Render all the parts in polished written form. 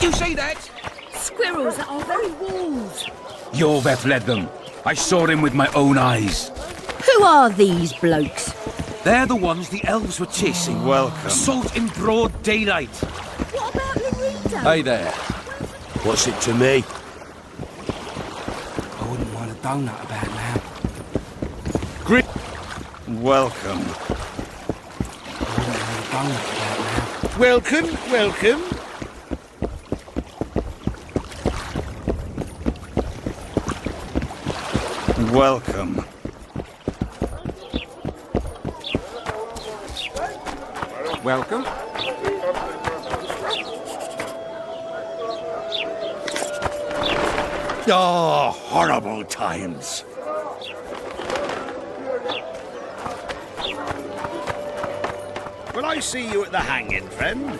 Did you say that? Squirrels at our very walls. Jorveth led them. I saw him with my own eyes. Who are these blokes? They're the ones the elves were chasing. Welcome. Assault in broad daylight. What about Larita? Hey there. What's it to me? I wouldn't want a donut about now. Great. Welcome. I wouldn't want a donut about now. Welcome, welcome. Welcome. Welcome. Oh, horrible times. Will I see you at the hanging, friend?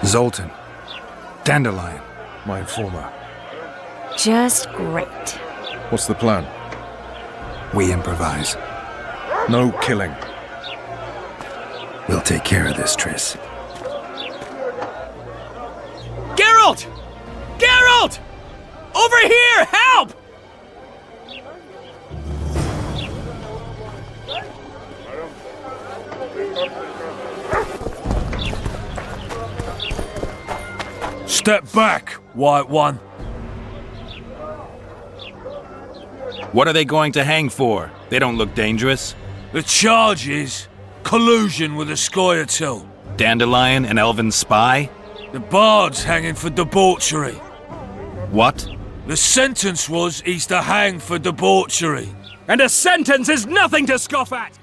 Zoltan. Dandelion, my informer. Just great. What's the plan? We improvise. No killing. We'll take care of this, Triss. Geralt! Geralt! Over here! Help! Step back, White One. What are they going to hang for? They don't look dangerous. The charge is collusion with a Scoia'tael. Dandelion, an elven spy? The bard's hanging for debauchery. What? The sentence was he's to hang for debauchery. And a sentence is nothing to scoff at!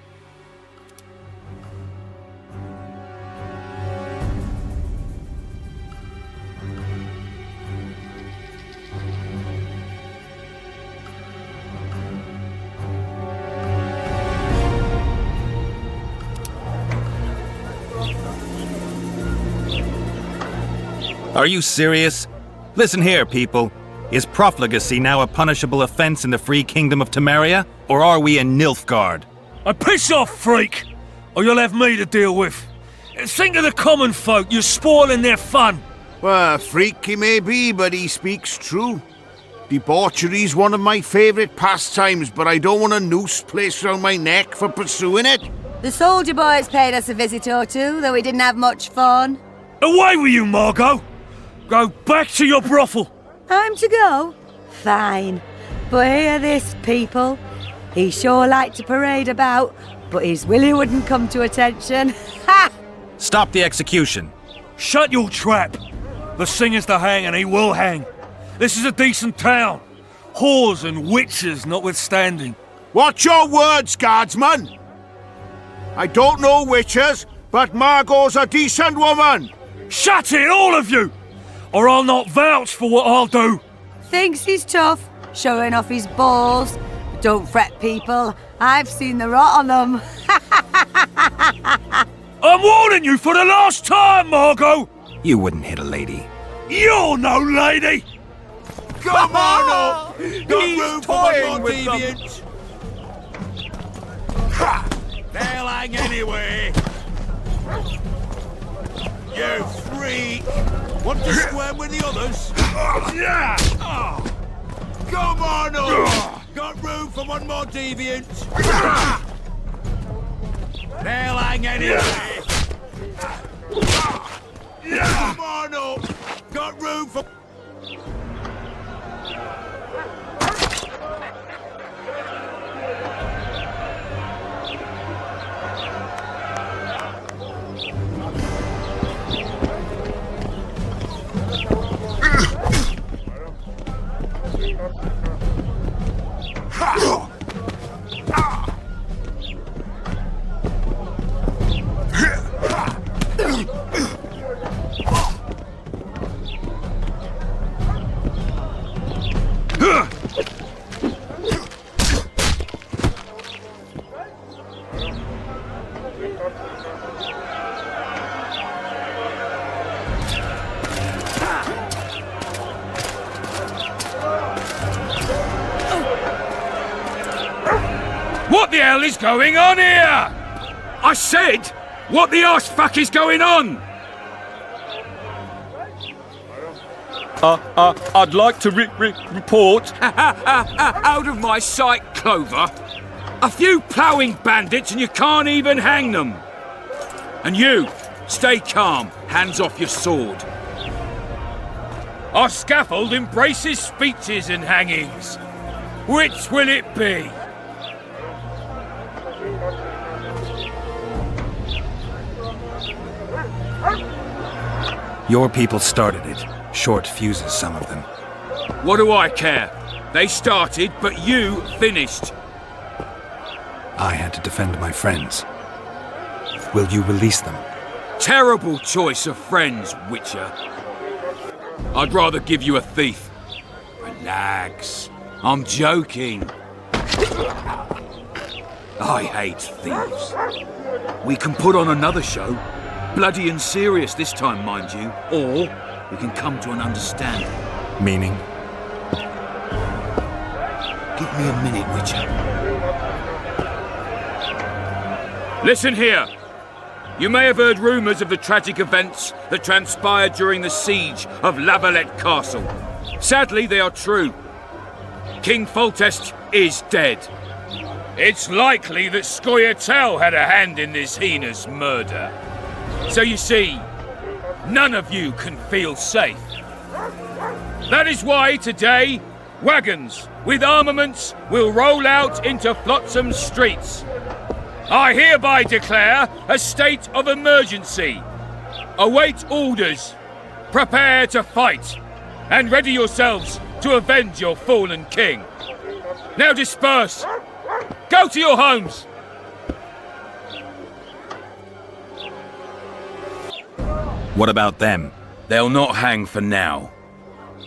Are you serious? Listen here, people. Is profligacy now a punishable offense in the free kingdom of Temeria? Or are we in Nilfgaard? Piss off, freak! Or you'll have me to deal with. Think of the common folk, you're spoiling their fun. Well, freak he may be, but he speaks true. Debauchery's one of my favourite pastimes, but I don't want a noose placed round my neck for pursuing it. The soldier boys paid us a visit or two, though we didn't have much fun. Away with you, Margot! Go back to your brothel! I'm to go? Fine. But hear this, people. He sure liked to parade about, but his Willie wouldn't come to attention. Ha! Stop the execution. Shut your trap! The singer's to hang and he will hang. This is a decent town. Whores and witches notwithstanding. Watch your words, guardsman! I don't know witches, but Margot's a decent woman! Shut it, all of you! Or I'll not vouch for what I'll do. Thinks he's tough, showing off his balls. But don't fret, people. I've seen the rot on them. I'm warning you for the last time, Margot! You wouldn't hit a lady. You're no lady! Come on up! Got room for one more deviant! Ha! They'll hang anyway! You freak! Want to square with the others? Yeah! Come on up! Got room for one more deviant? They'll hang anyway! Come on up! Got room for... What the hell is going on here? I said, what the arse fuck is going on? I'd like to report. Out of my sight, Clover. A few ploughing bandits and you can't even hang them. And you, stay calm, hands off your sword. Our scaffold embraces speeches and hangings. Which will it be? Your people started it. Short fuses, some of them. What do I care? They started, but you finished. I had to defend my friends. Will you release them? Terrible choice of friends, Witcher. I'd rather give you a thief. Relax. I'm joking. I hate thieves. We can put on another show. Bloody and serious this time, mind you. Or we can come to an understanding. Meaning? Give me a minute, Witcher. Listen here. You may have heard rumours of the tragic events that transpired during the siege of Lavalette Castle. Sadly, they are true. King Foltest is dead. It's likely that Scoia'tael had a hand in this heinous murder. So you see, none of you can feel safe. That is why today, wagons with armaments will roll out into Flotsam streets. I hereby declare a state of emergency. Await orders. Prepare to fight. And ready yourselves to avenge your fallen king. Now disperse. Go to your homes. What about them? They'll not hang for now.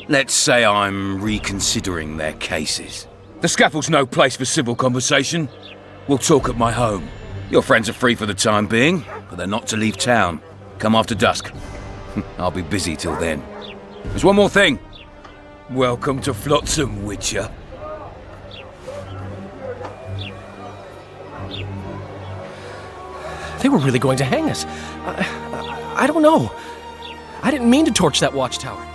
Let's say I'm reconsidering their cases. The scaffold's no place for civil conversation. We'll talk at my home. Your friends are free for the time being, but they're not to leave town. Come after dusk. I'll be busy till then. There's one more thing. Welcome to Flotsam, Witcher. They were really going to hang us. I don't know. I didn't mean to torch that watchtower.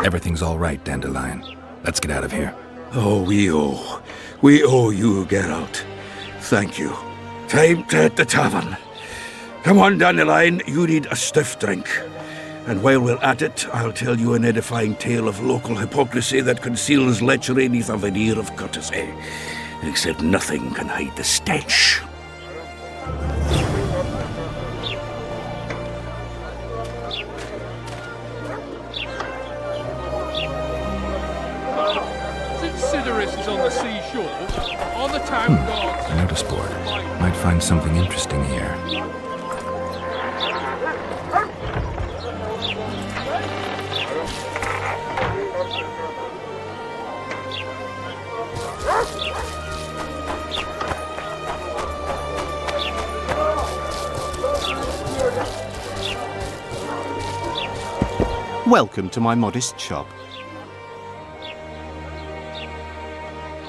Everything's all right, Dandelion. Let's get out of here. Oh, we owe you, Geralt. Thank you. Time to hit the tavern. Come on, Dandelion, you need a stiff drink. And while we're at it, I'll tell you an edifying tale of local hypocrisy that conceals lechery neath a veneer of courtesy. Except nothing can hide the stench. Since Sidoris is on the seashore, on the town guards... A notice board. Might find something interesting here. Welcome to my modest shop.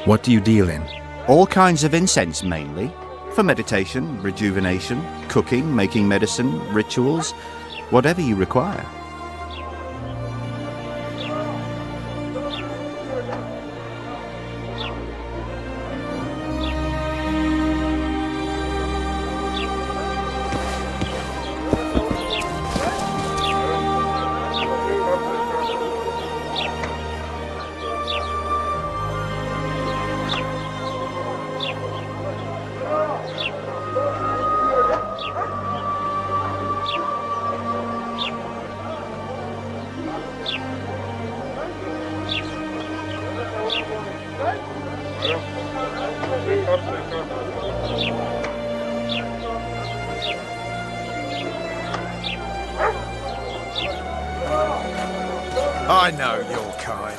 What do you deal in? All kinds of incense mainly. For meditation, rejuvenation, cooking, making medicine, rituals, whatever you require. I know your kind.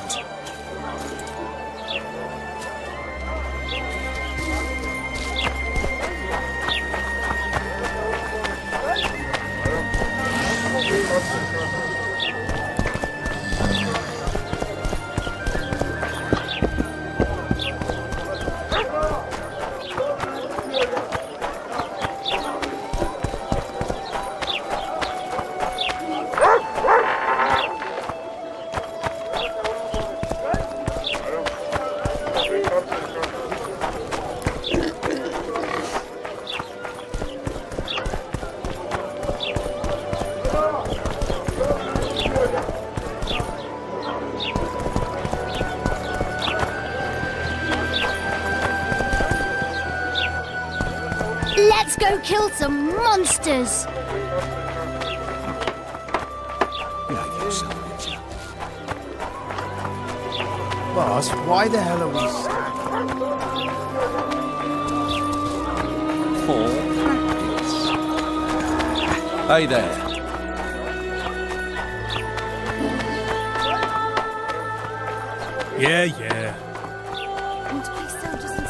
Let's go kill some monsters! Boss, why the hell are we standing? For practice. Hey there. Yeah, yeah. Want to play soldiers and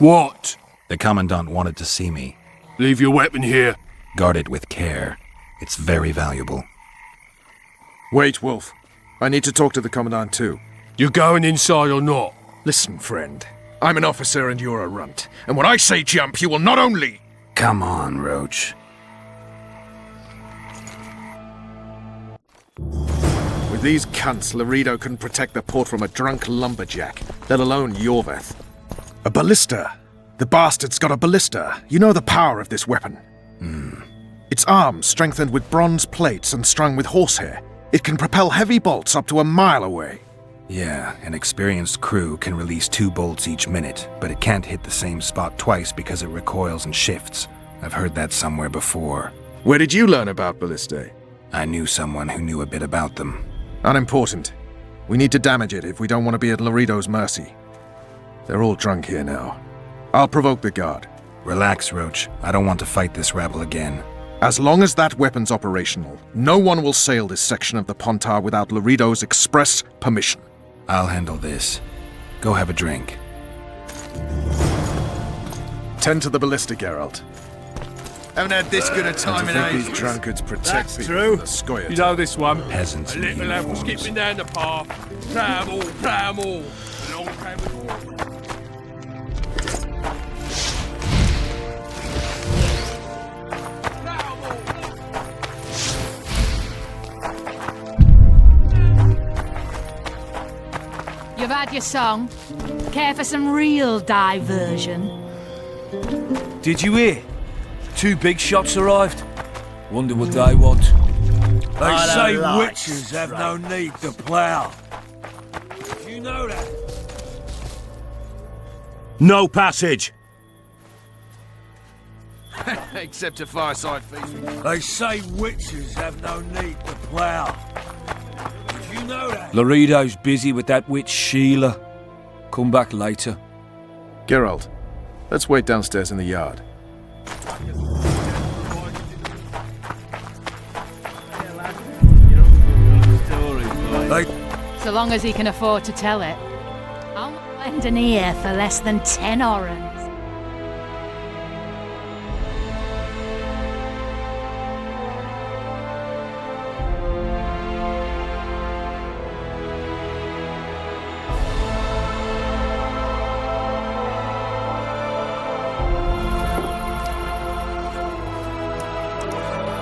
What? The Commandant wanted to see me. Leave your weapon here. Guard it with care. It's very valuable. Wait, Wolf. I need to talk to the Commandant too. You going inside or not? Listen, friend. I'm an officer and you're a runt. And when I say jump, you will not only... Come on, Roach. With these cunts, Laredo can protect the port from a drunk lumberjack, let alone Yorveth. A ballista. The bastard's got a ballista. You know the power of this weapon. Its arms strengthened with bronze plates and strung with horsehair. It can propel heavy bolts up to a mile away. Yeah, an experienced crew can release 2 bolts each minute, but it can't hit the same spot twice because it recoils and shifts. I've heard that somewhere before. Where did you learn about ballistae? I knew someone who knew a bit about them. Unimportant. We need to damage it if we don't want to be at Laredo's mercy. They're all drunk here now. I'll provoke the guard. Relax, Roach. I don't want to fight this rabble again. As long as that weapon's operational, no one will sail this section of the Pontar without Laredo's express permission. I'll handle this. Go have a drink. Tend to the ballista, Geralt. Haven't had this good a time in ages. These drunkards protect That's people true. from the Scoia'tael. You know this one. Peasants A in little lad uniforms. skipping down the path. Plough 'em all, plough 'em all. Along came the war. You've had your song. Care for some real diversion? Did you hear? 2 big shots arrived. Wonder what they want. They say witches have no need to plough. Did you know that? No passage! Except a fireside feast. They say witches have no need to plough. Did you know that? Laredo's busy with that witch Sheila. Come back later. Geralt, let's wait downstairs in the yard. So long as he can afford to tell it. I'll not lend an ear for less than 10 orens.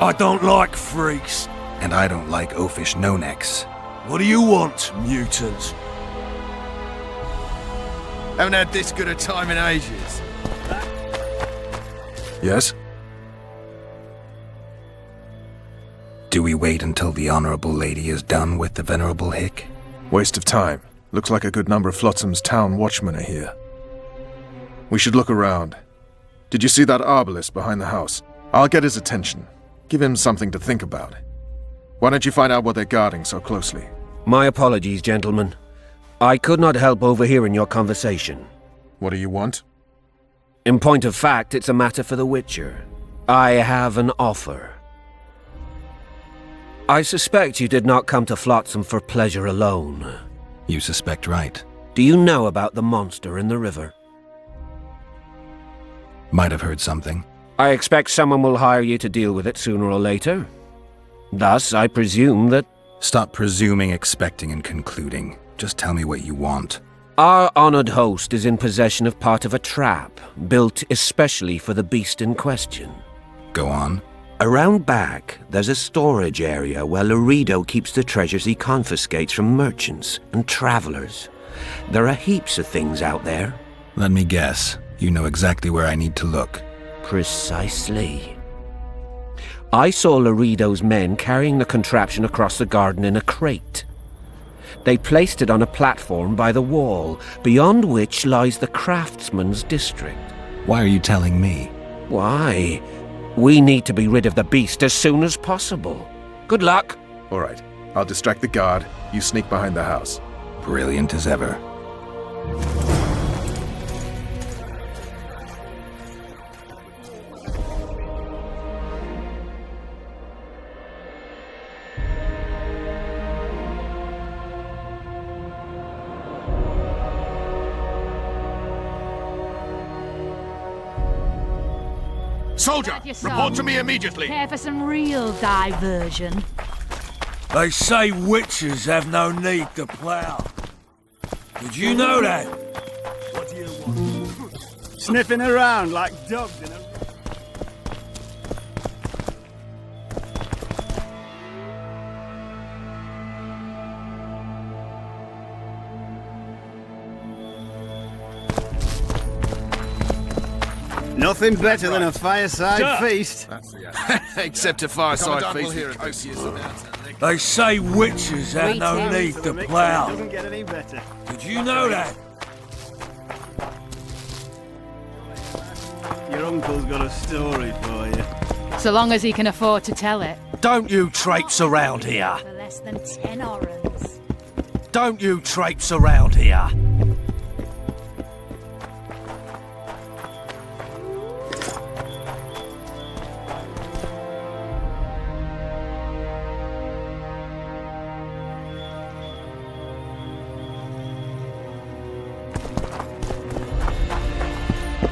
I don't like freaks. And I don't like oafish no-necks. What do you want, mutants? Haven't had this good a time in ages. Yes? Do we wait until the Honourable Lady is done with the Venerable Hick? Waste of time. Looks like a good number of Flotsam's town watchmen are here. We should look around. Did you see that arbalist behind the house? I'll get his attention. Give him something to think about. Why don't you find out what they're guarding so closely? My apologies, gentlemen. I could not help overhearing your conversation. What do you want? In point of fact, it's a matter for the Witcher. I have an offer. I suspect you did not come to Flotsam for pleasure alone. You suspect right. Do you know about the monster in the river? Might have heard something. I expect someone will hire you to deal with it sooner or later. Thus, I presume that... Stop presuming, expecting, and concluding. Just tell me what you want. Our honored host is in possession of part of a trap, built especially for the beast in question. Go on. Around back, there's a storage area where Laredo keeps the treasures he confiscates from merchants and travelers. There are heaps of things out there. Let me guess. You know exactly where I need to look. Precisely. I saw Laredo's men carrying the contraption across the garden in a crate. They placed it on a platform by the wall, beyond which lies the craftsman's district. Why are you telling me? Why? We need to be rid of the beast as soon as possible. Good luck. All right. I'll distract the guard. You sneak behind the house. Brilliant as ever. Soldier, report to me immediately. Care for some real diversion? They say witches have no need to plough. Did you know that? What do you want? Sniffing around like dogs in a... Nothing better than a fireside feast. Except a fireside feast. They say witches have no need to plough. Doesn't get any better. Did you know that? Your uncle's got a story for you. So long as he can afford to tell it. Don't you traipse around here. less than 10 orens. Don't you traipse around here.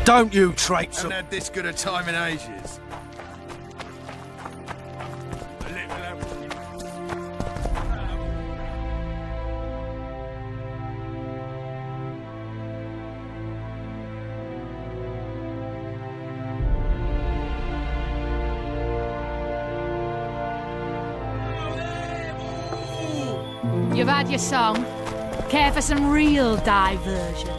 Don't you traipse Haven't had this good a time in ages. You've had your song. Care for some real diversion?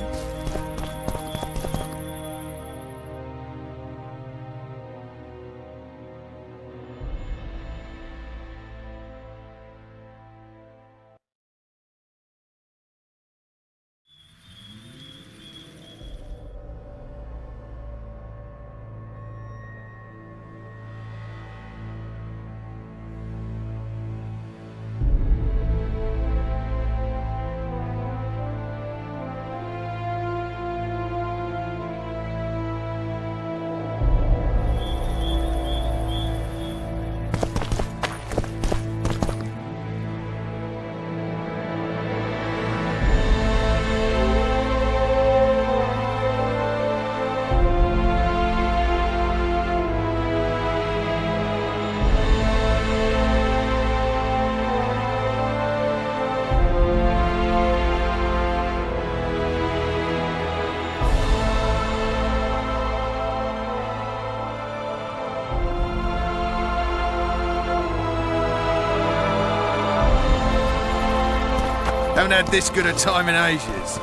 Haven't had this good a time in ages.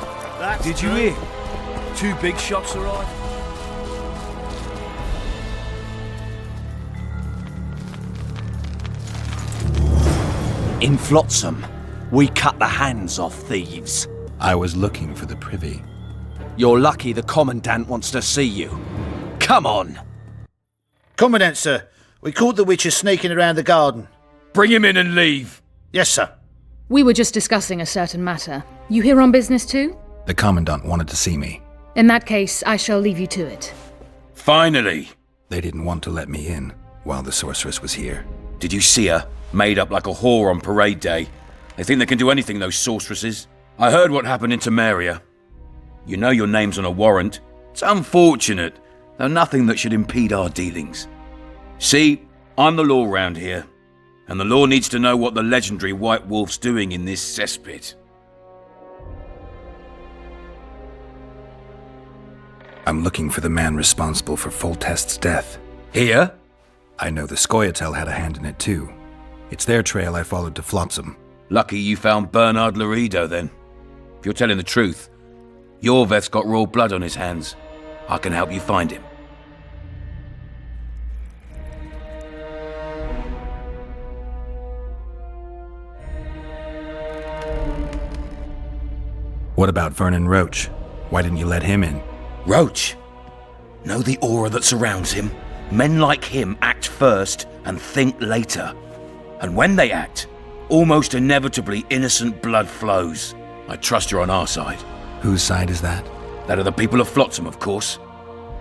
Did you hear? 2 big shots arrived. In Flotsam, we cut the hands off thieves. I was looking for the privy. You're lucky the Commandant wants to see you. Come on! Commandant, sir. We caught the witches sneaking around the garden. Bring him in and leave. Yes, sir. We were just discussing a certain matter. You here on business too? The Commandant wanted to see me. In that case, I shall leave you to it. Finally! They didn't want to let me in while the sorceress was here. Did you see her? Made up like a whore on parade day. They think they can do anything, those sorceresses. I heard what happened in Temeria. You know your name's on a warrant. It's unfortunate, though nothing that should impede our dealings. See, I'm the law round here, and the law needs to know what the legendary White Wolf's doing in this cesspit. I'm looking for the man responsible for Foltest's death. Here? I know the Scoia'tael had a hand in it too. It's their trail I followed to Flotsam. Lucky you found Bernard Laredo, then. If you're telling the truth, Yorveth's got royal blood on his hands. I can help you find him. What about Vernon Roach? Why didn't you let him in? Roach? Know the aura that surrounds him? Men like him act first and think later. And when they act, almost inevitably innocent blood flows. I trust you're on our side. Whose side is that? That of the people of Flotsam, of course.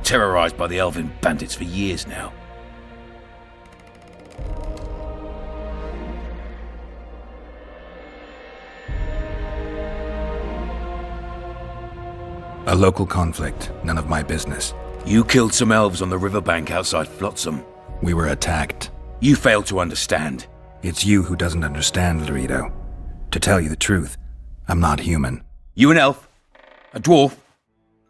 Terrorized by the elven bandits for years now. A local conflict, none of my business. You killed some elves on the riverbank outside Flotsam. We were attacked. You failed to understand. It's you who doesn't understand, Laredo. To tell you the truth, I'm not human. You an elf? A dwarf?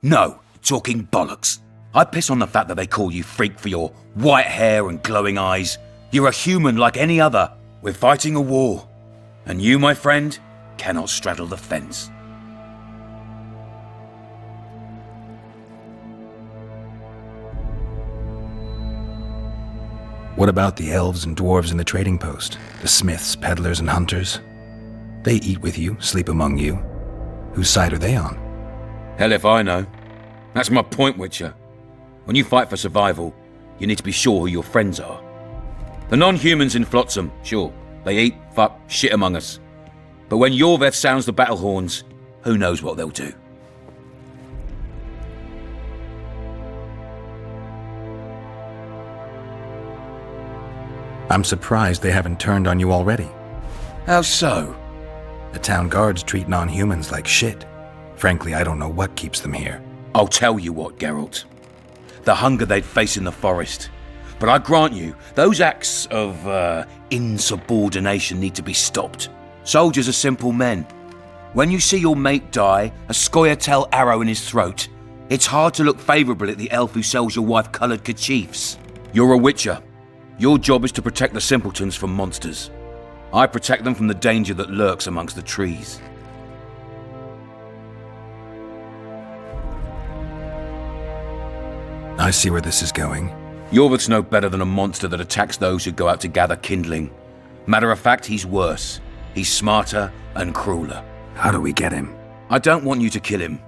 No, talking bollocks. I piss on the fact that they call you freak for your white hair and glowing eyes. You're a human like any other. We're fighting a war. And you, my friend, cannot straddle the fence. What about the elves and dwarves in the trading post? The smiths, peddlers, and hunters? They eat with you, sleep among you. Whose side are they on? Hell if I know. That's my point, Witcher. When you fight for survival, you need to be sure who your friends are. The non-humans in Flotsam, sure, They eat, fuck, shit among us. But when Yorveth sounds the battle horns, who knows what they'll do. I'm surprised they haven't turned on you already. How so? The town guards treat non-humans like shit. Frankly, I don't know what keeps them here. I'll tell you what, Geralt. The hunger they'd face in the forest. But I grant you, those acts of, insubordination need to be stopped. Soldiers are simple men. When you see your mate die, a Scoia'tael arrow in his throat, it's hard to look favourable at the elf who sells your wife coloured kerchiefs. You're a witcher. Your job is to protect the simpletons from monsters. I protect them from the danger that lurks amongst the trees. I see where this is going. Yorveth's no better than a monster that attacks those who go out to gather kindling. Matter of fact, he's worse. He's smarter and crueler. How do we get him? I don't want you to kill him.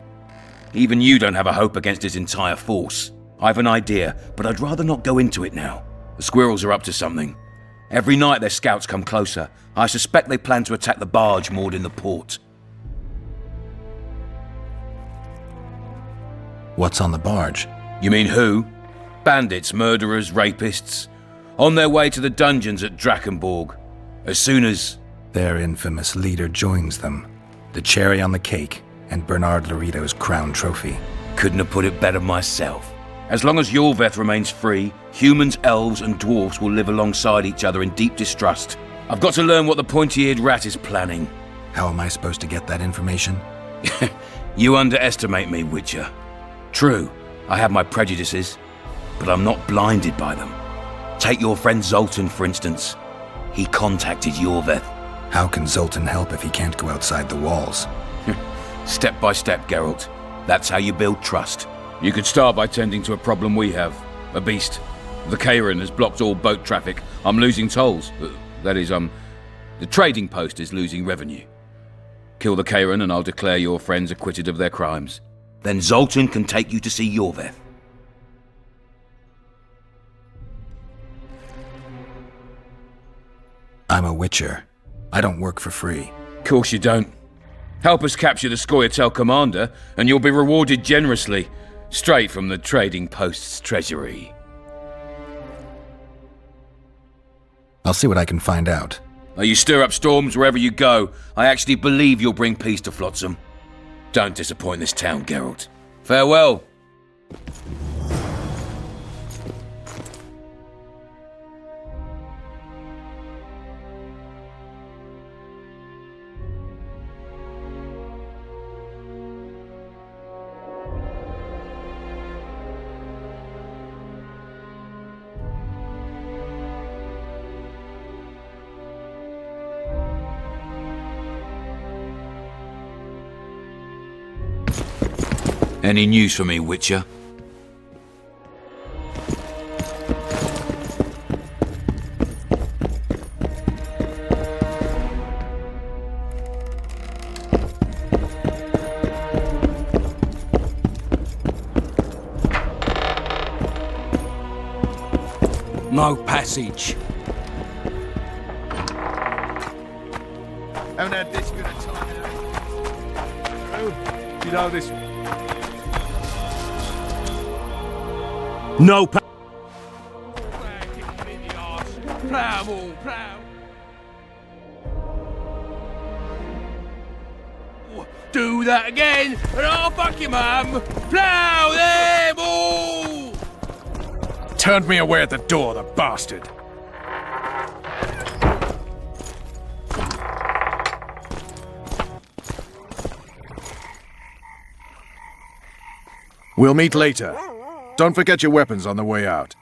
Even you don't have a hope against his entire force. I've an idea, but I'd rather not go into it now. The squirrels are up to something. Every night their scouts come closer. I suspect they plan to attack the barge moored in the port. What's on the barge? You mean who? Bandits, murderers, rapists. On their way to the dungeons at Drakenborg. As soon as... Their infamous leader joins them. The cherry on the cake, and Bernard Laredo's crown trophy. Couldn't have put it better myself. As long as Yorveth remains free, humans, elves, and dwarves will live alongside each other in deep distrust. I've got to learn what the pointy-eared rat is planning. How am I supposed to get that information? You underestimate me, Witcher. True, I have my prejudices, but I'm not blinded by them. Take your friend Zoltan, for instance. He contacted Yorveth. How can Zoltan help if he can't go outside the walls? Step by step, Geralt. That's how you build trust. You could start by tending to a problem we have. A beast. The Kairan has blocked all boat traffic. I'm losing tolls. That is, the trading post is losing revenue. Kill the Kairan and I'll declare your friends acquitted of their crimes. Then Zoltan can take you to see Yorveth. I'm a witcher. I don't work for free. Course you don't. Help us capture the Scoia'tael commander, and you'll be rewarded generously, straight from the trading post's treasury. I'll see what I can find out. You stir up storms wherever you go. I actually believe you'll bring peace to Flotsam. Don't disappoint this town, Geralt. Farewell. Any news for me, Witcher? No passage. Haven't had this good a time in You know this one. No pa- Plow 'em all, plow. Do that again, and I'll fuck your mum. Plow them all! Turned me away at the door, the bastard. We'll meet later. Don't forget your weapons on the way out.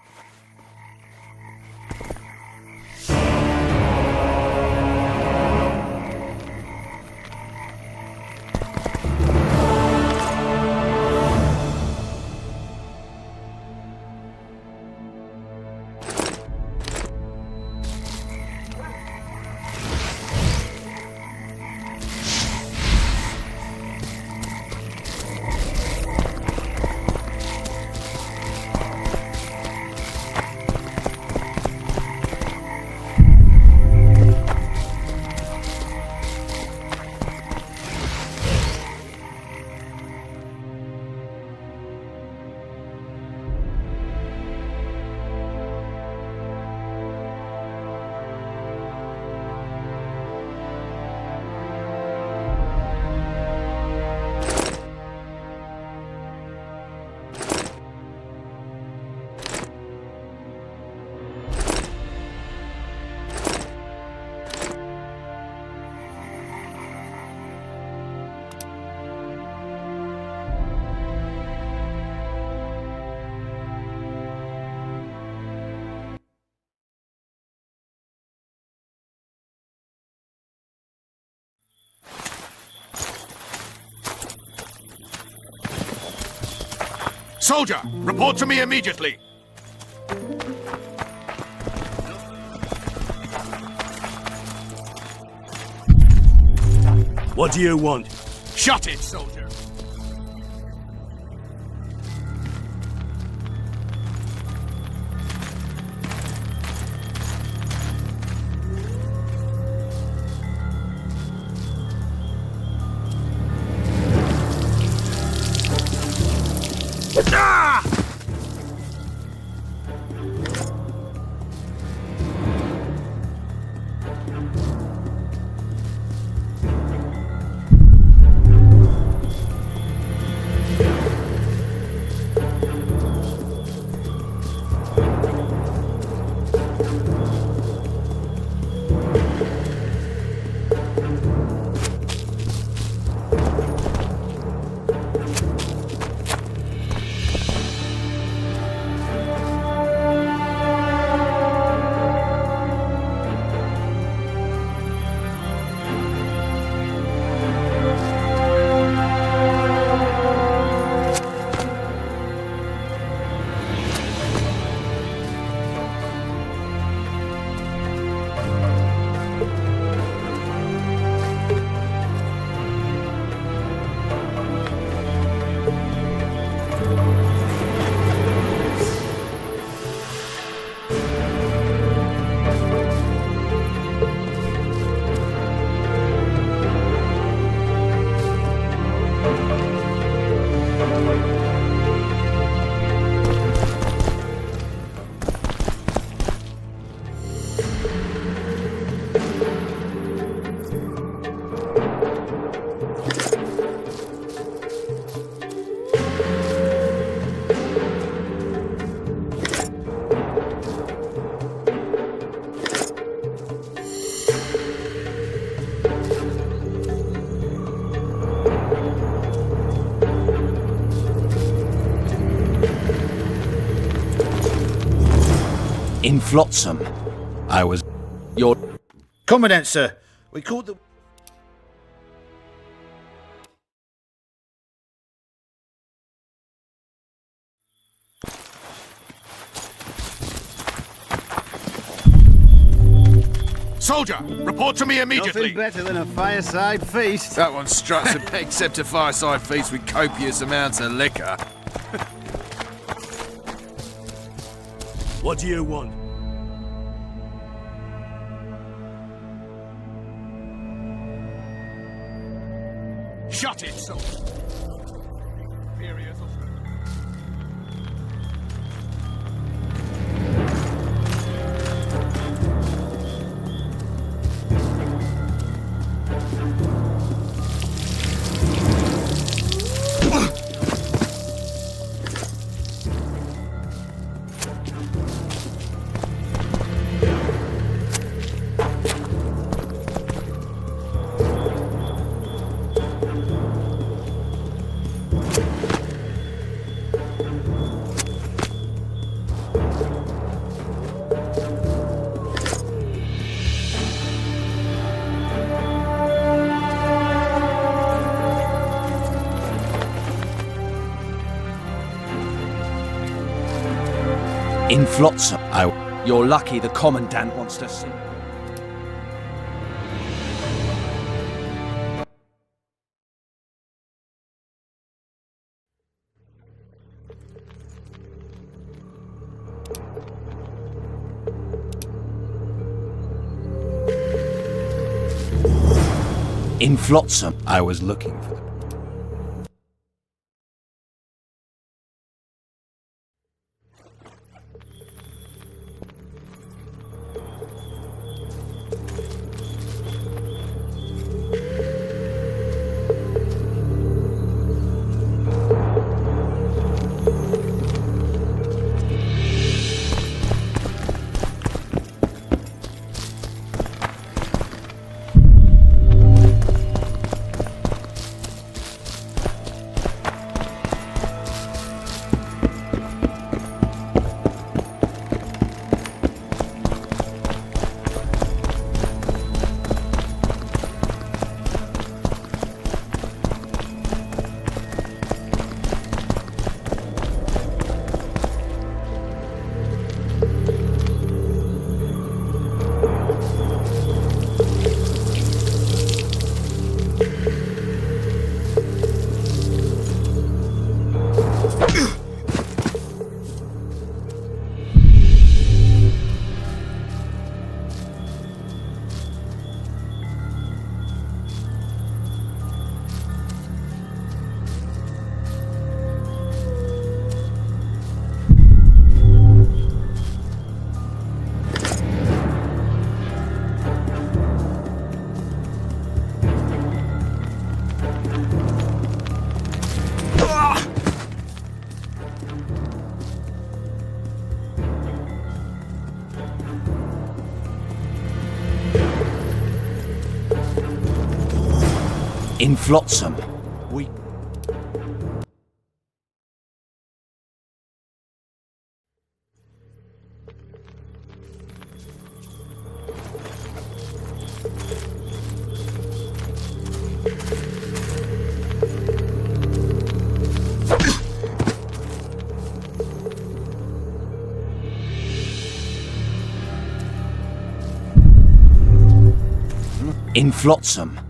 Soldier, report to me immediately. What do you want? Shut it, soldier. In Flotsam, I was... Your... Commandant, sir. We called the... Soldier, report to me immediately. Nothing better than a fireside feast. That one struts a bit, except a fireside feast with copious amounts of liquor. What do you want? Shut it, soldier. Imperious Australia. In Flotsam, You're lucky the Commandant wants to see. In Flotsam, I was looking for them. In Flotsam, we... In Flotsam.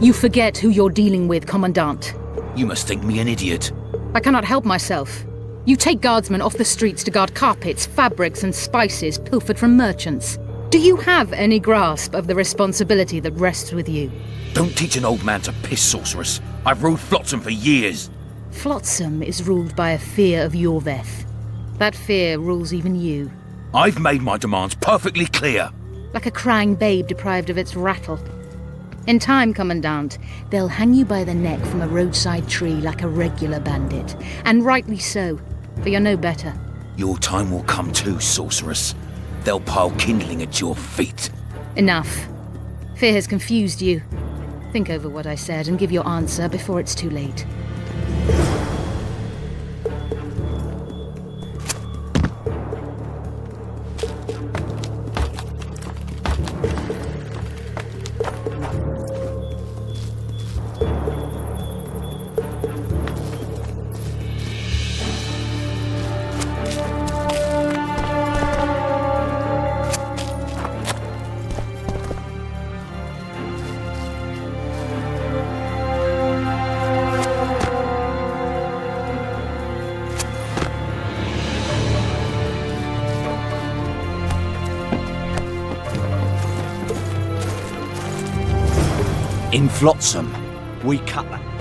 You forget who you're dealing with, Commandant. You must think me an idiot. I cannot help myself. You take guardsmen off the streets to guard carpets, fabrics, and spices pilfered from merchants. Do you have any grasp of the responsibility that rests with you? Don't teach an old man to piss, sorceress. I've ruled Flotsam for years. Flotsam is ruled by a fear of Yorveth. That fear rules even you. I've made my demands perfectly clear. Like a crying babe deprived of its rattle. In time, Commandant, they'll hang you by the neck from a roadside tree like a regular bandit. And rightly so, for you're no better. Your time will come too, sorceress. They'll pile kindling at your feet. Enough. Fear has confused you. Think over what I said and give your answer before it's too late. In Flotsam, we cut that.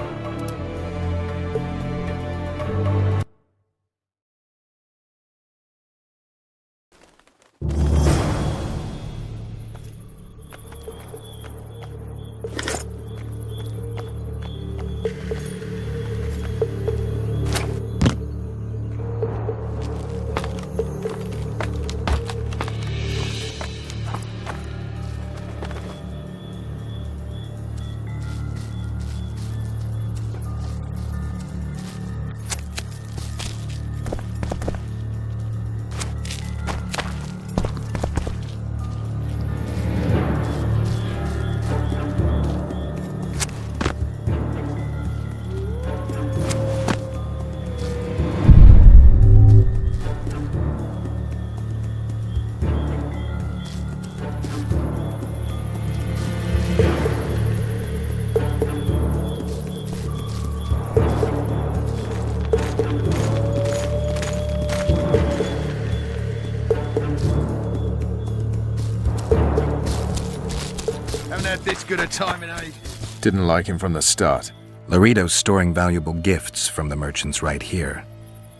Haven't had this good a time in ages. Didn't like him from the start. Laredo's storing valuable gifts from the merchants right here.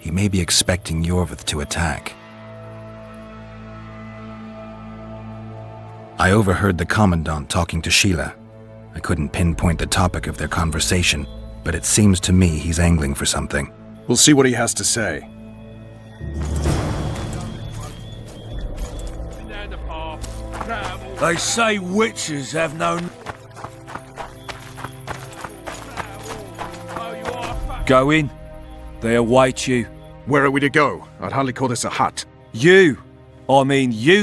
He may be expecting Yorvith to attack. I overheard the Commandant talking to Sheila. I couldn't pinpoint the topic of their conversation, but it seems to me he's angling for something. We'll see what he has to say. They say witches have no... Go in. They await you. Where are we to go? I'd hardly call this a hut. You,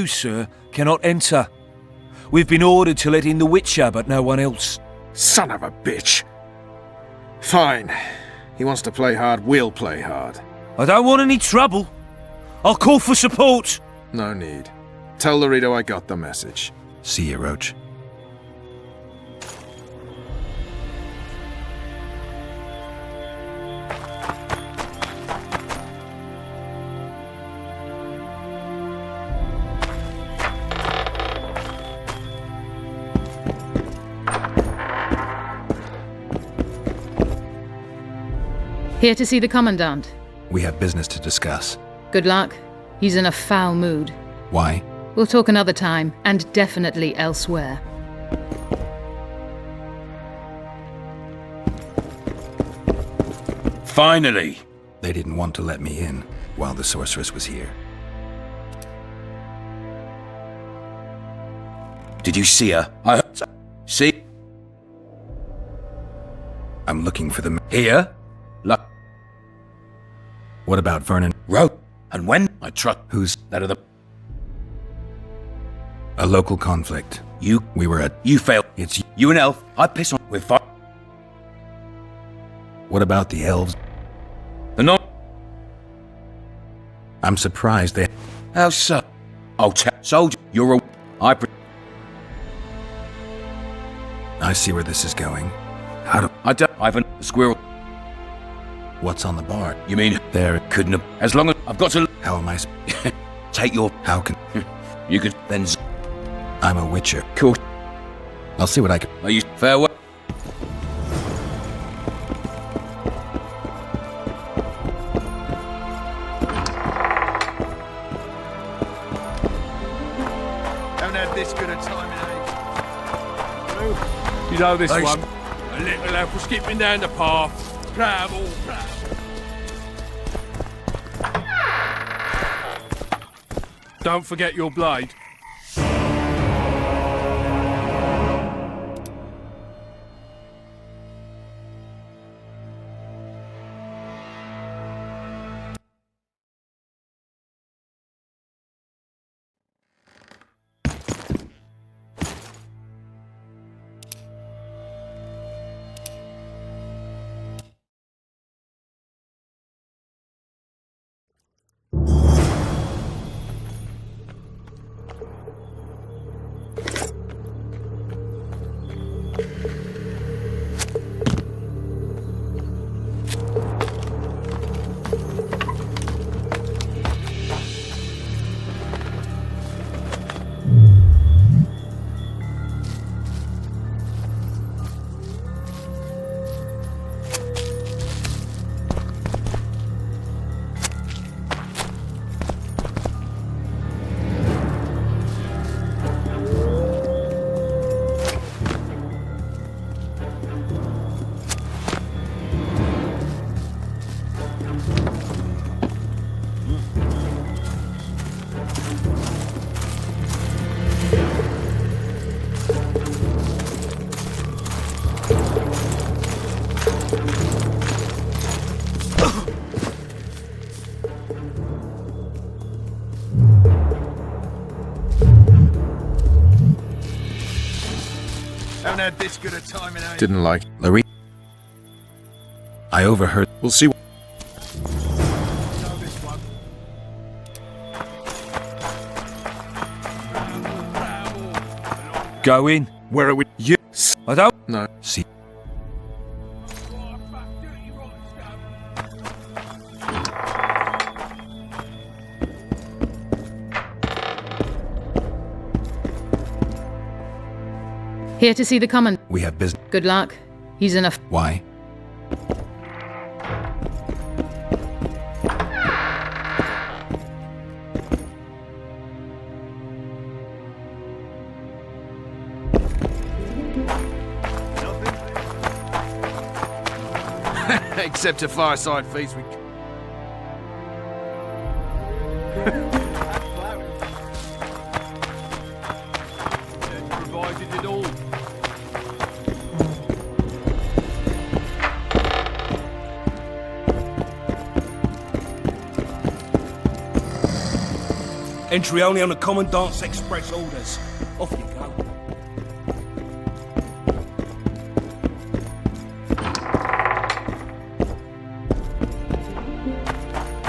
sir, cannot enter. We've been ordered to let in the Witcher, but no one else. Son of a bitch. Fine. He wants to play hard, we'll play hard. I don't want any trouble. I'll call for support. No need. Tell Laredo I got the message. See you, Roach. Here to see the Commandant. We have business to discuss. Good luck. He's in a foul mood. Why? We'll talk another time, and definitely elsewhere. Finally! They didn't want to let me in while the sorceress was here. Did you see her? I heard so. See? I'm looking for them. Here? Look. What about Vernon? Road. And when? I trust. Who's? That of the... A local conflict. We were at... You failed. It's... You and Elf. I piss on with fire. What about the elves? They're not... I'm surprised they... How so? I'll tell... Soldier, you're a... I see where this is going. How do... I don't... Ivan, the squirrel... What's on the bar? You mean... There... Couldn't have... As long as... I've got to... How am I... Take your... How can... You could then... I'm a witcher. Cool. I'll see what I can... Are you... Farewell? Haven't had this good a time in ages. You know this Hey, one. A little elf was skipping down the path. Travel. Don't forget your blade. Haven't had this good a time in ages. Didn't like... Larry... I overheard... We'll see... Go in. Where are we? You... I don't... No. See... Here to see the common. We have business. Good luck. He's enough. Why? Except a fireside feast with... provided it all. Entry only on the Commandant's express orders. Off you go.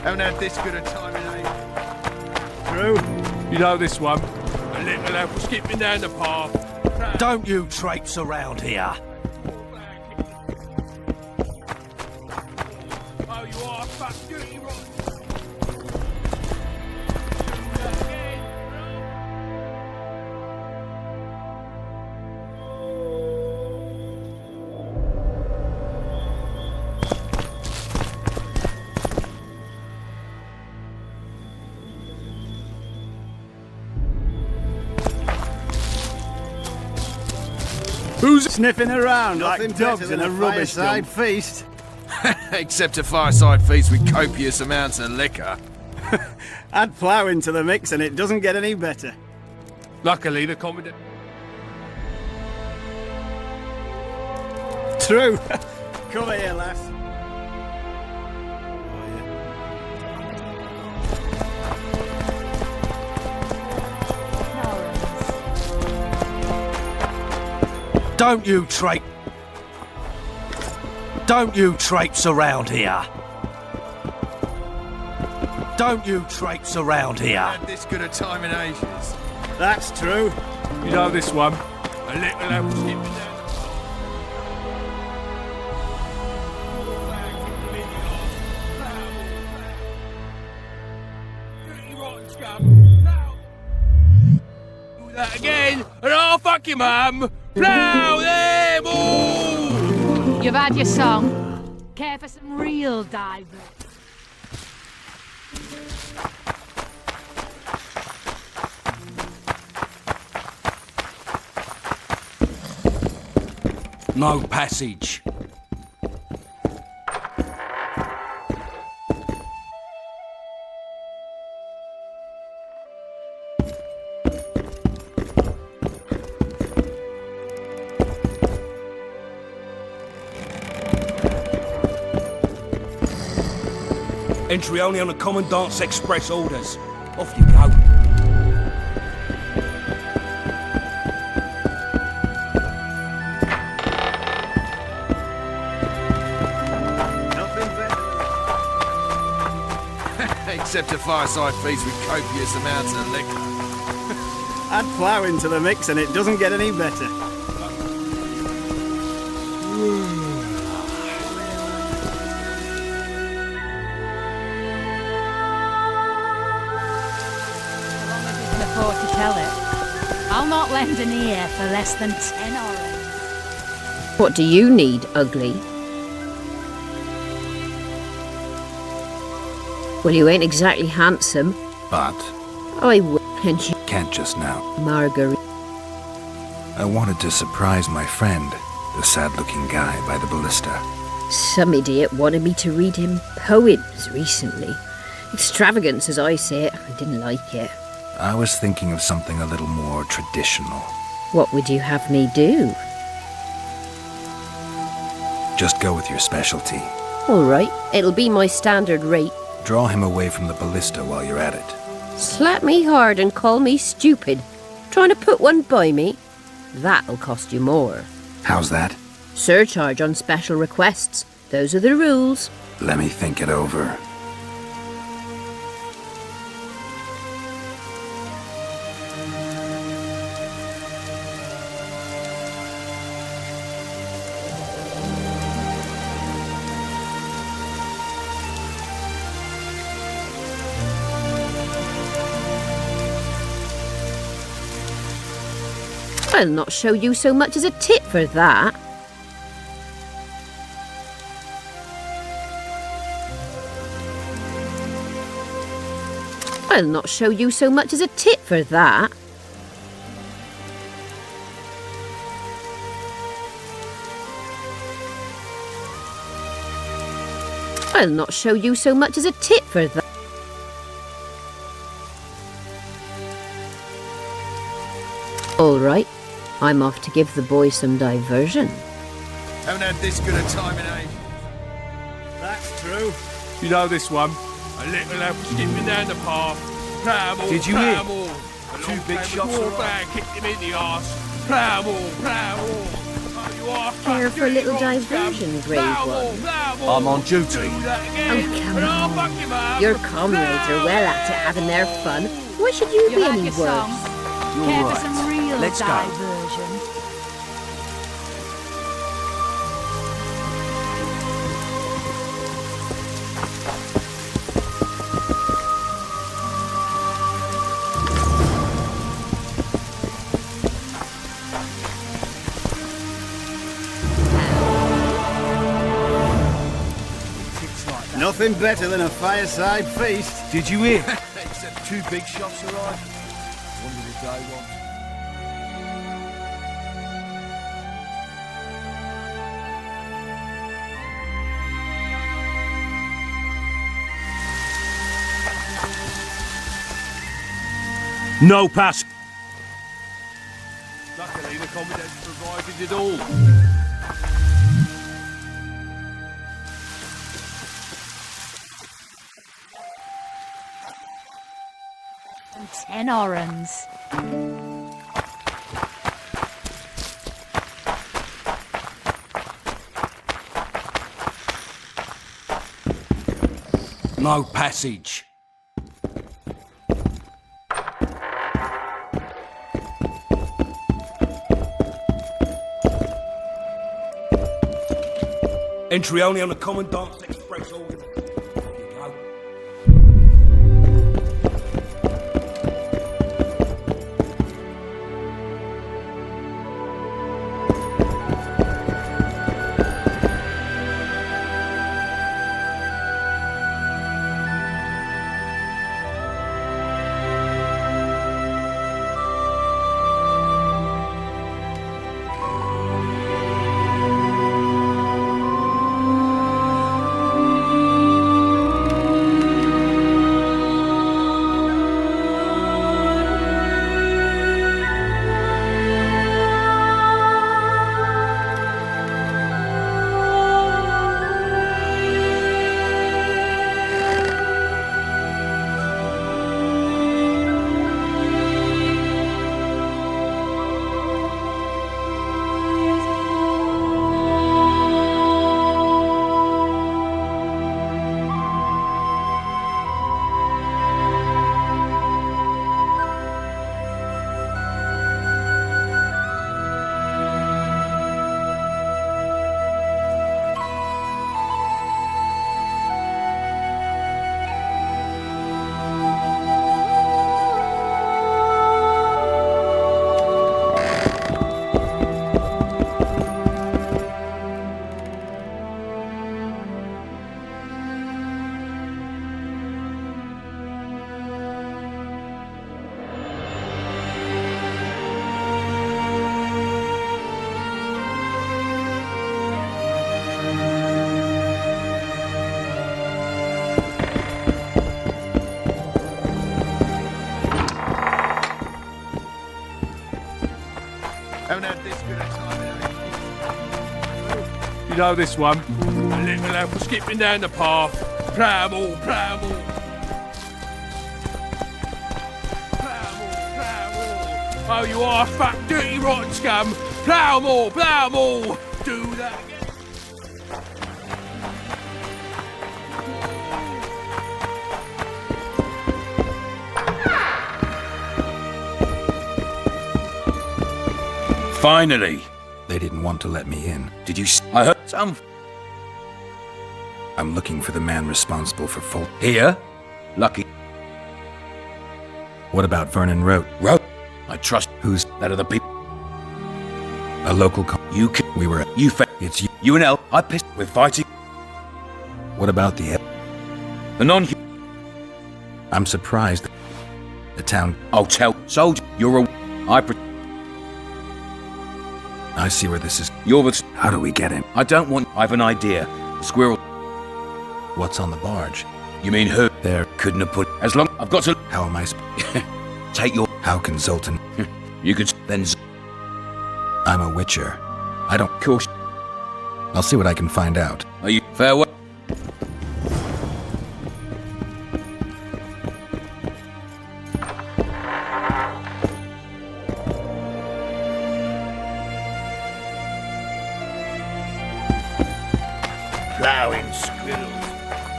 Haven't had this good a time in ages. True. You know this one. A little elf skipping down the path. Don't you traipse around here. Oh, you are fuck dirty rotten. Who's sniffing around Nothing like dogs better in than a a rubbish fireside dump? Feast? Except a fireside feast with copious amounts of liquor. Add plough into the mix and it doesn't get any better. Luckily, the Commandant... True. Come here, lass. Don't you traipse around here. Don't you traipse around here. Had this good a time in ages. That's true. You know this one. A little elf skipping down the do that again, and I'll fuck you, mum. Plough them all! You've had your song. Care for some real divers? No passage. Entry only on the Commandant's express orders. Off you go. Except a fireside feast with copious amounts of liquor. Add plough into the mix and it doesn't get any better. Afford to tell it. I'll not lend an ear for less than 10 orange. What do you need, ugly? Well, you ain't exactly handsome. But I will, and you can't just now. Marguerite. I wanted to surprise my friend, the sad-looking guy by the ballista. Some idiot wanted me to read him poems recently. Extravagance, as I say it. I didn't like it. I was thinking of something a little more traditional. What would you have me do? Just go with your specialty. All right, it'll be my standard rate. Draw him away from the ballista while you're at it. Slap me hard and call me stupid. Trying to put one by me? That'll cost you more. How's that? Surcharge on special requests. Those are the rules. Let me think it over. I'll not show you so much as a tit for that. I'll not show you so much as a tit for that. I'll not show you so much as a tit for that. All right, I'm off to give the boy some diversion. Haven't had this good a time in ages. That's true. You know this one. A little lad skipping down the path. Plough Did you hear? Two big shots. Bag kicked him in the arse. Plough. Oh, you are Care for a little diversion, brave one? I'm on duty. Oh, come on. Your comrades are well at it having their fun. Why should you be any worse? You're Care right. for some real Let's go. diversion? Nothing better than a fireside feast. Did you hear? Except two big shots arrived. Wonder what they want. No pass. Luckily, the commandant provided it all. And 10 orens. No passage. Entry only on the Commandant's Express order. There you go. Haven't had this good a time in ages. You know this one. A little lad was skipping down the path. Plough. Oh, you are fat, dirty, rotten scum. Plough more. Do that again. Finally. They didn't want to let me in. Did you I heard some. I'm looking for the man responsible for fault. Here? Lucky. What about Vernon Rote? Rote? I trust who's that of the people. A local we were it's you and El. I pissed. We're fighting. What about the non? I'm surprised. The town. I'll tell. Soldier, you're a. I see where this is. You're the. How do we get in? I don't want. I have an idea. Squirrel. What's on the barge? You mean her? There. Couldn't have put. As long. I've got to. How am I? Take your. How can Zoltan? You could then. I'm a witcher. I don't. Course. I'll see what I can find out. Are you farewell? Ploughing squirrels.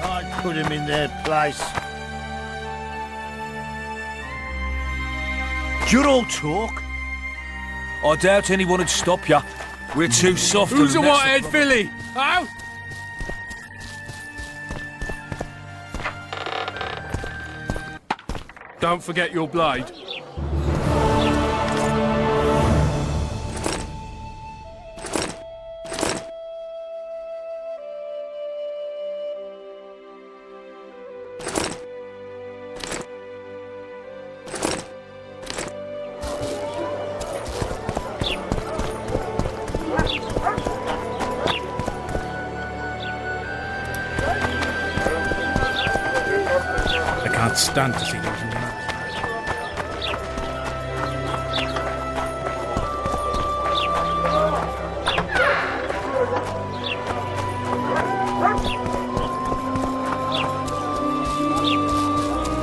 I'd put them in their place. You're all talk. I doubt anyone would stop you. We're too soft. Who's a and that's white-haired the filly? How? Don't forget your blade. I can't stand to see those in the map.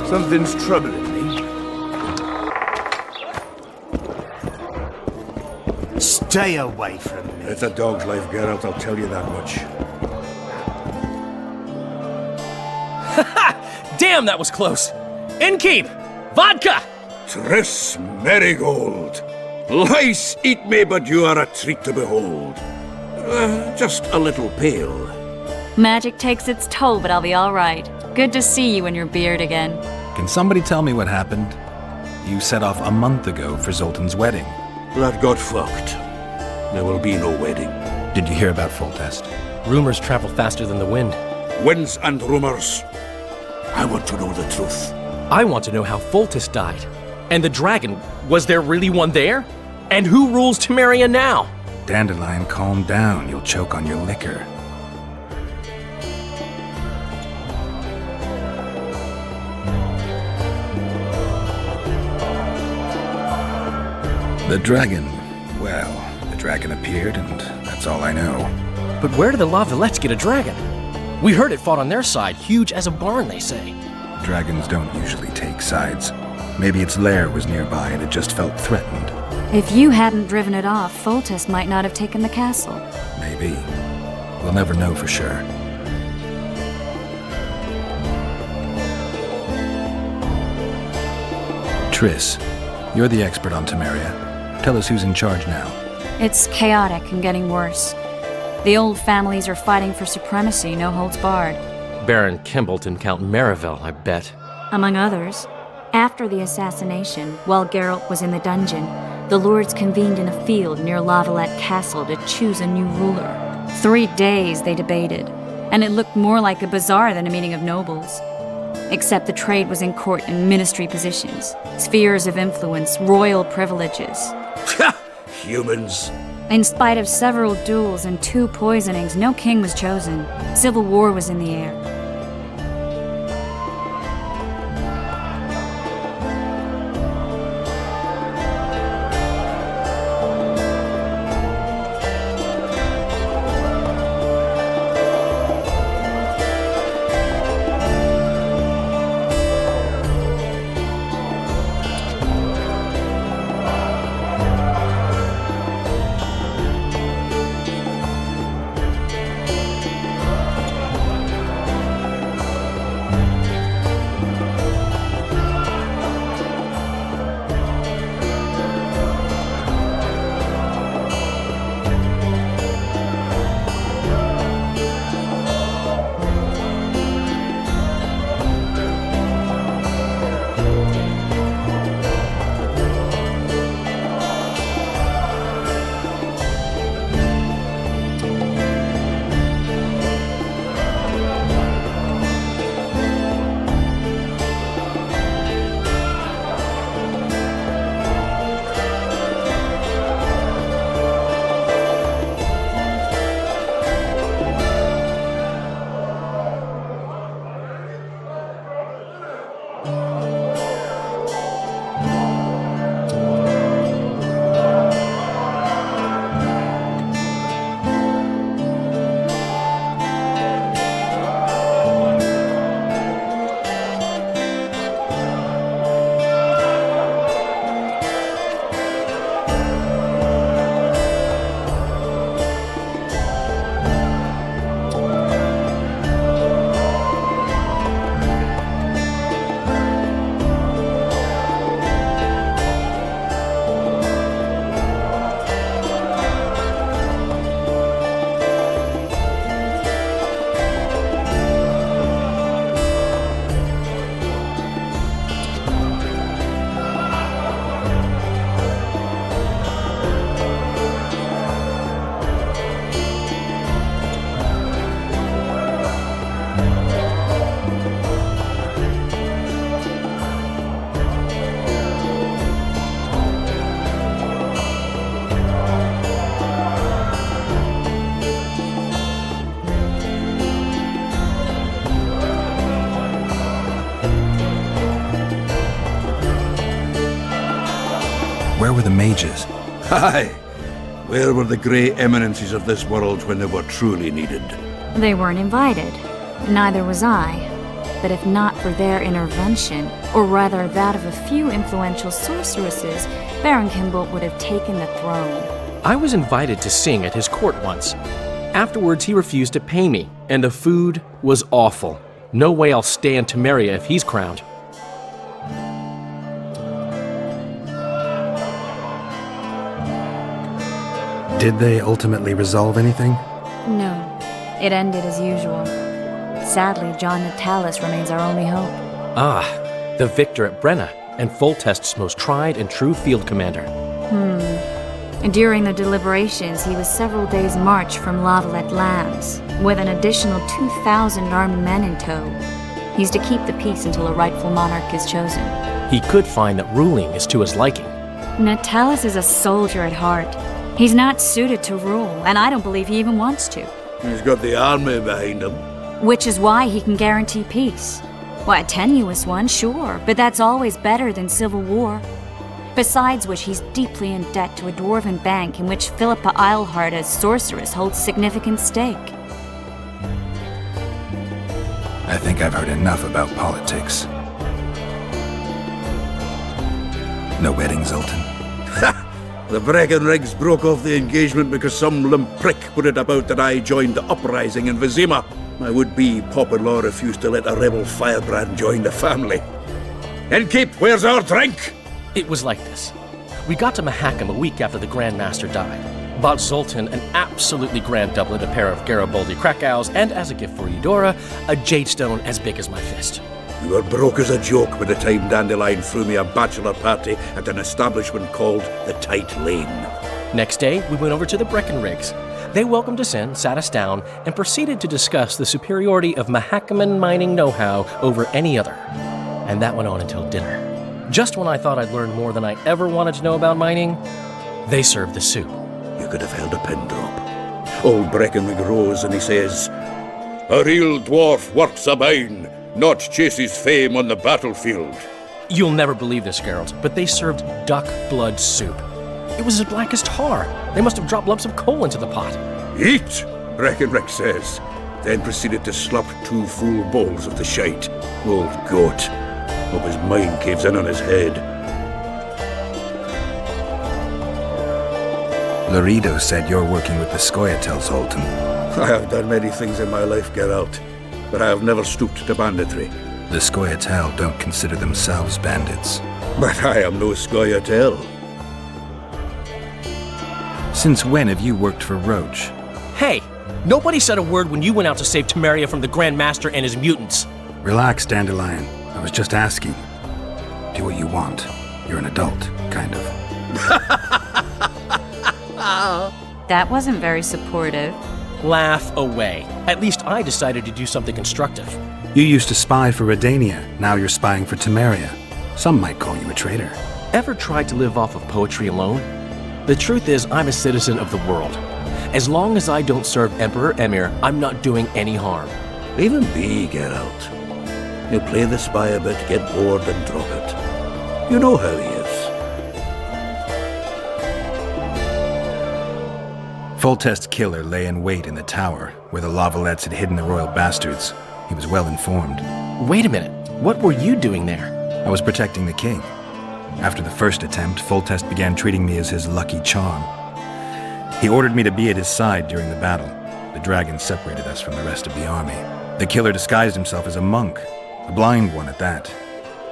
Something's troubling me. Stay away from me. It's a dog's life, Geralt, I'll tell you that much. Damn, that was close. Innkeep! Vodka! Triss Marigold. Lice eat me, but you are a treat to behold. Just a little pale. Magic takes its toll, but I'll be all right. Good to see you in your beard again. Can somebody tell me what happened? You set off a month ago for Zoltan's wedding. That got fucked. There will be no wedding. Did you hear about Foltest? Rumors travel faster than the wind. Winds and rumors. I want to know the truth. I want to know how Foltest died. And the dragon, was there really one there? And who rules Temeria now? Dandelion, calm down. You'll choke on your liquor. The dragon. Well, the dragon appeared, and that's all I know. But where did the La Villettes get a dragon? We heard it fought on their side, huge as a barn, they say. Dragons don't usually take sides. Maybe its lair was nearby and it just felt threatened. If you hadn't driven it off, Foltest might not have taken the castle. Maybe. We'll never know for sure. Triss, you're the expert on Temeria. Tell us who's in charge now. It's chaotic and getting worse. The old families are fighting for supremacy, no holds barred. Baron Kimbolt and Count Marivel, I bet. Among others. After the assassination, while Geralt was in the dungeon, the lords convened in a field near La Villette Castle to choose a new ruler. 3 days they debated, and it looked more like a bazaar than a meeting of nobles. Except the trade was in court and ministry positions, spheres of influence, royal privileges. Humans. In spite of several duels and 2 poisonings, no king was chosen. Civil war was in the air. were the mages? Aye. Where were the grey eminences of this world when they were truly needed? They weren't invited. Neither was I. But if not for their intervention, or rather that of a few influential sorceresses, Baron Kimbolt would have taken the throne. I was invited to sing at his court once. Afterwards, he refused to pay me, and the food was awful. No way I'll stay in Temeria if he's crowned. Did they ultimately resolve anything? No. It ended as usual. Sadly, John Natalis remains our only hope. Ah, the victor at Brenna, and Foltest's most tried and true field commander. During the deliberations, he was several days' march from Lavalette lands, with an additional 2,000 armed men in tow. He's to keep the peace until a rightful monarch is chosen. He could find that ruling is to his liking. Natalis is a soldier at heart. He's not suited to rule, and I don't believe he even wants to. He's got the army behind him. Which is why he can guarantee peace. Why, a tenuous one, sure, but that's always better than civil war. Besides which, he's deeply in debt to a dwarven bank in which Philippa Eilhart, as sorceress, holds significant stake. I think I've heard enough about politics. No wedding, Zoltan? The Breckenrigs broke off the engagement because some limp prick put it about that I joined the uprising in Vizima. My would-be Popper-in-law refused to let a rebel firebrand join the family. Innkeep, where's our drink? It was like this. We got to Mahakam a week after the Grand Master died. Bought Zoltan an absolutely grand doublet, a pair of Garibaldi Krakau's, and as a gift for Eudora, a jade stone as big as my fist. You were broke as a joke by the time Dandelion threw me a bachelor party at an establishment called the Tight Lane. Next day, we went over to the Breckenrigs. They welcomed us in, sat us down, and proceeded to discuss the superiority of Mahakaman mining know-how over any other. And that went on until dinner. Just when I thought I'd learned more than I ever wanted to know about mining, they served the soup. You could have held a pin drop. Old Breckenrig rose and he says, "A real dwarf works a mine, not chases fame on the battlefield." You'll never believe this, Geralt, but they served duck blood soup. It was as black as tar. They must have dropped lumps of coal into the pot. "Eat," Breckenrig says, then proceeded to slurp 2 full bowls of the shite. Old goat. Hope his mind caves in on his head. Laredo said you're working with the Scoia'tael, Zoltan. I have done many things in my life, Geralt, but I have never stooped to banditry. The Scoia'tael don't consider themselves bandits. But I am no Scoia'tael. Since when have you worked for Roach? Hey, nobody said a word when you went out to save Temeria from the Grand Master and his mutants. Relax, Dandelion. I was just asking. Do what you want. You're an adult, kind of. That wasn't very supportive. Laugh away. At least I decided to do something constructive. You used to spy for Redania. Now you're spying for Temeria. Some might call you a traitor. Ever tried to live off of poetry alone? The truth is, I'm a citizen of the world. As long as I don't serve Emperor Emir, I'm not doing any harm. Leave him be, Geralt. He'll play the spy a bit, get bored and drop it. You know how he is. Foltest's killer lay in wait in the tower, where the Lavalettes had hidden the royal bastards. He was well informed. Wait a minute. What were you doing there? I was protecting the king. After the first attempt, Foltest began treating me as his lucky charm. He ordered me to be at his side during the battle. The dragon separated us from the rest of the army. The killer disguised himself as a monk, a blind one at that.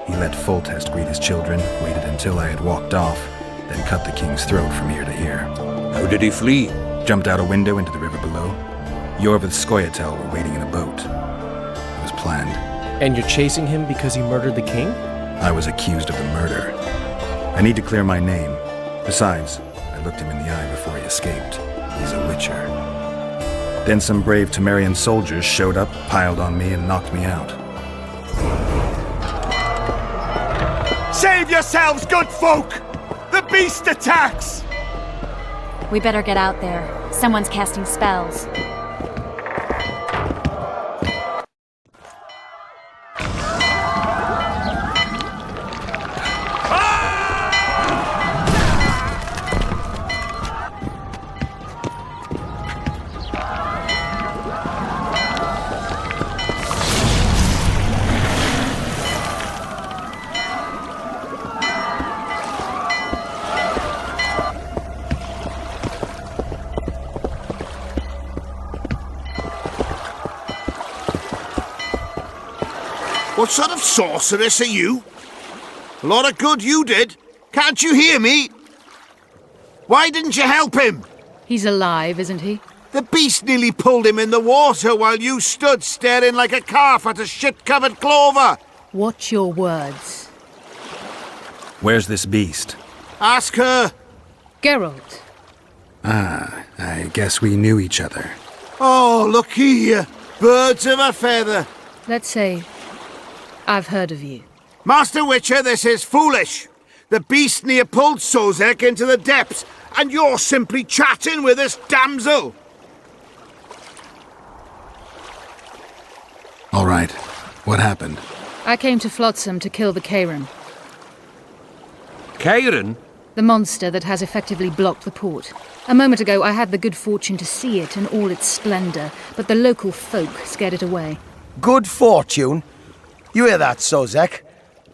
He let Foltest greet his children, waited until I had walked off, then cut the king's throat from ear to ear. How did he flee? Jumped out a window into the river below. Yorvith's Scoia'tael were waiting in a boat. It was planned. And you're chasing him because he murdered the king? I was accused of the murder. I need to clear my name. Besides, I looked him in the eye before he escaped. He's a witcher. Then some brave Temerian soldiers showed up, piled on me, and knocked me out. Save yourselves, good folk! The beast attacks! We better get out there. Someone's casting spells. What sort of sorceress are you? A lot of good you did. Can't you hear me? Why didn't you help him? He's alive, isn't he? The beast nearly pulled him in the water while you stood staring like a calf at a shit-covered clover. Watch your words. Where's this beast? Ask her. Geralt. Ah, I guess we knew each other. Oh, look here. Birds of a feather. Let's say I've heard of you. Master Witcher, this is foolish. The beast near pulled Sozek into the depths, and you're simply chatting with this damsel. All right. What happened? I came to Flotsam to kill the Kairan. Kairan? The monster that has effectively blocked the port. A moment ago, I had the good fortune to see it in all its splendour, but the local folk scared it away. Good fortune? You hear that, Sozek?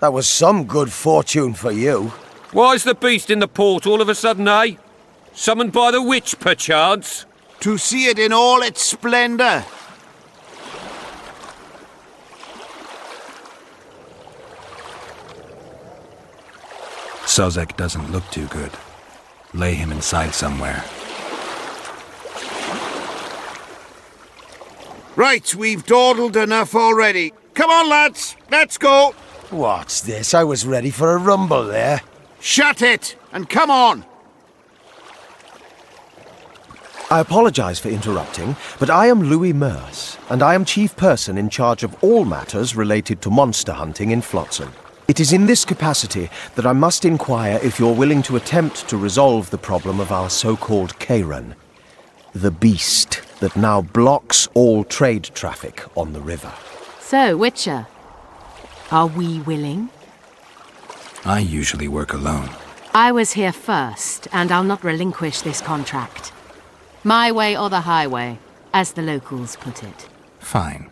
That was some good fortune for you. Why's the beast in the port all of a sudden, eh? Summoned by the witch, perchance? To see it in all its splendour. Sozek doesn't look too good. Lay him inside somewhere. Right, we've dawdled enough already. Come on, lads, let's go. What's this? I was ready for a rumble there. Shut it, and come on. I apologize for interrupting, but I am Louis Merce, and I am chief person in charge of all matters related to monster hunting in Flotsam. It is in this capacity that I must inquire if you're willing to attempt to resolve the problem of our so-called Kairan, the beast that now blocks all trade traffic on the river. So, Witcher, are we willing? I usually work alone. I was here first, and I'll not relinquish this contract. My way or the highway, as the locals put it. Fine.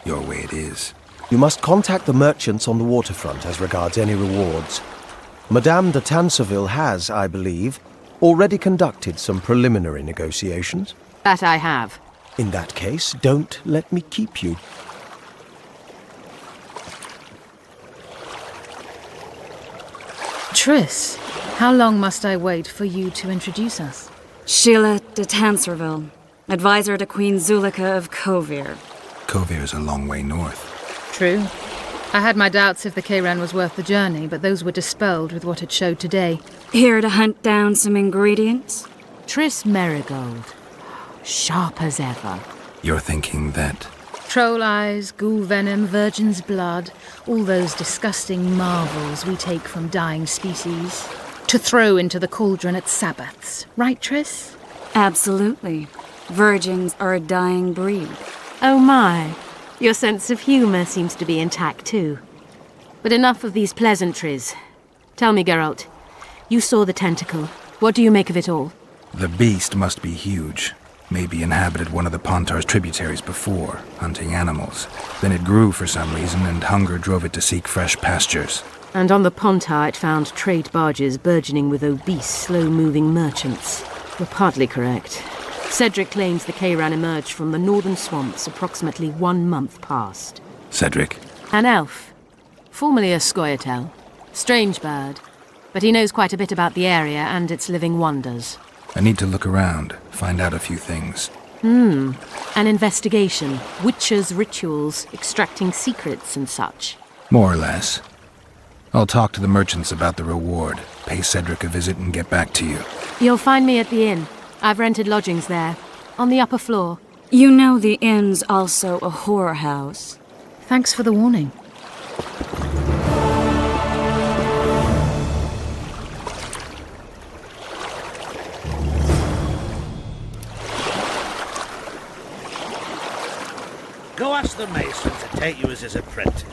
Your way it is. You must contact the merchants on the waterfront as regards any rewards. Madame de Tanseville has, I believe, already conducted some preliminary negotiations. That I have. In that case, don't let me keep you. Triss, how long must I wait for you to introduce us? Sheila de Tanserville, advisor to Queen Zulika of Kovir. Kovir's a long way north. True. I had my doubts if the Kairan was worth the journey, but those were dispelled with what it showed today. Here to hunt down some ingredients? Triss Merigold. Sharp as ever. You're thinking that... Troll eyes, ghoul venom, virgin's blood, all those disgusting marvels we take from dying species, to throw into the cauldron at Sabbaths. Right, Triss? Absolutely. Virgins are a dying breed. Oh my. Your sense of humour seems to be intact too. But enough of these pleasantries. Tell me, Geralt, you saw the tentacle. What do you make of it all? The beast must be huge. Maybe inhabited one of the Pontar's tributaries before, hunting animals. Then it grew for some reason, and hunger drove it to seek fresh pastures. And on the Pontar it found trade barges burgeoning with obese, slow-moving merchants. You're partly correct. Cedric claims the Kairan emerged from the northern swamps approximately 1 month past. Cedric? An elf. Formerly a Scoia'tael. Strange bird. But he knows quite a bit about the area and its living wonders. I need to look around, find out a few things. An investigation. Witches' rituals, extracting secrets and such. More or less. I'll talk to the merchants about the reward, pay Cedric a visit and get back to you. You'll find me at the inn. I've rented lodgings there, on the upper floor. You know the inn's also a horror house. Thanks for the warning. Go ask the mason to take you as his apprentice.